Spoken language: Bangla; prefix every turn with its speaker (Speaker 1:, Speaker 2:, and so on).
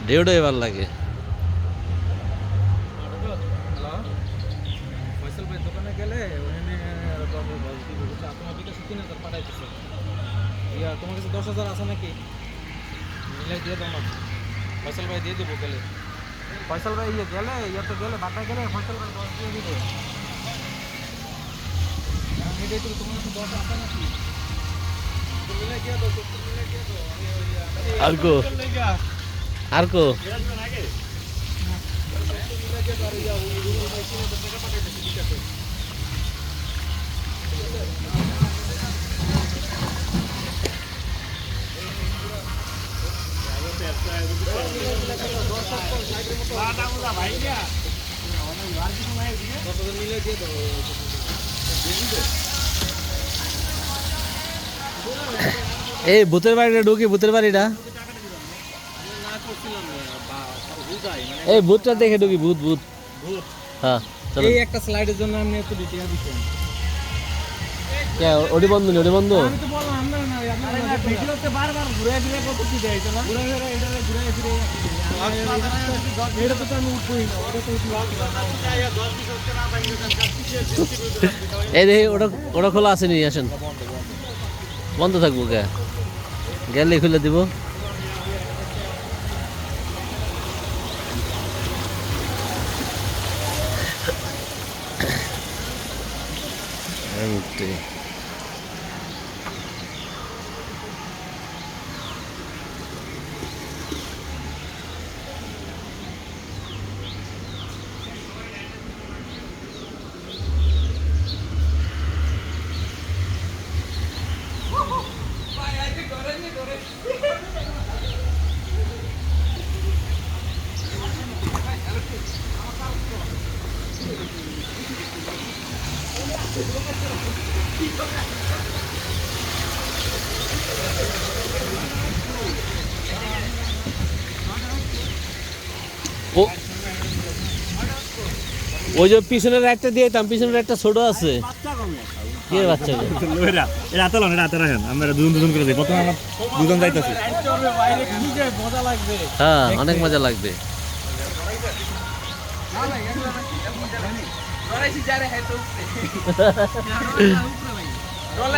Speaker 1: ঢেউটাই ভালো লাগে।
Speaker 2: ফয়সাল ভাই দোকানে গেলে ওখানে তোমার বিকাশে 3,000 পাঠাইতেছে। তোমার কাছে 10,000 আছে নাকি? মিলাই দিয়ে দাও না। ফয়সাল ভাই দিয়ে দেবো গেলে। ফয়সাল ভাই গেলে ইয়েতে গেলে বাটায় গেলে ফয়সাল ভাই 10 দিয়ে দিবে। মিলাই দিলে তোমার কাছে 10 আছে নাকি? মিলাই দিয়ে দাও, মিলাই দিয়ে দাও।
Speaker 1: আর কো আর কো এই ভূতের বাড়িটা ঢুকি, ভূতের বাড়িটা এই ভূতটা দেখে ঢুকি, ভূত ভূত। হ্যাঁ
Speaker 2: এই একটা স্লাইডের জন্য আপনি একটু ডিটেইল দিচ্ছেন।
Speaker 1: কে ওডি বন্ধু ওডি বন্ধু
Speaker 2: আমি তো বললাম না না আপনারা ভিডিওতে বারবার ঘুরে ফিরে কত কি দেয়তো না, ঘুরে ফিরে এটা ঘুরে ফিরে এটা তো আমি উঠবই না, ওটা তো
Speaker 1: এই দেখি ওটা ওটা খোলা আছে নি, আসেন বন্ধ থাকবো কে গেলে খুলে দিব। ও ওই যে পিছনের একটা দিয়ে দিতাম, পিছনের একটা ছোট আছে। কে বাচ্চা
Speaker 2: আমরা দুজন দুজন করে দিই, প্রথমে আমরা দুজন যাইতাছি।
Speaker 1: হ্যাঁ অনেক মজা লাগবে।
Speaker 2: রনি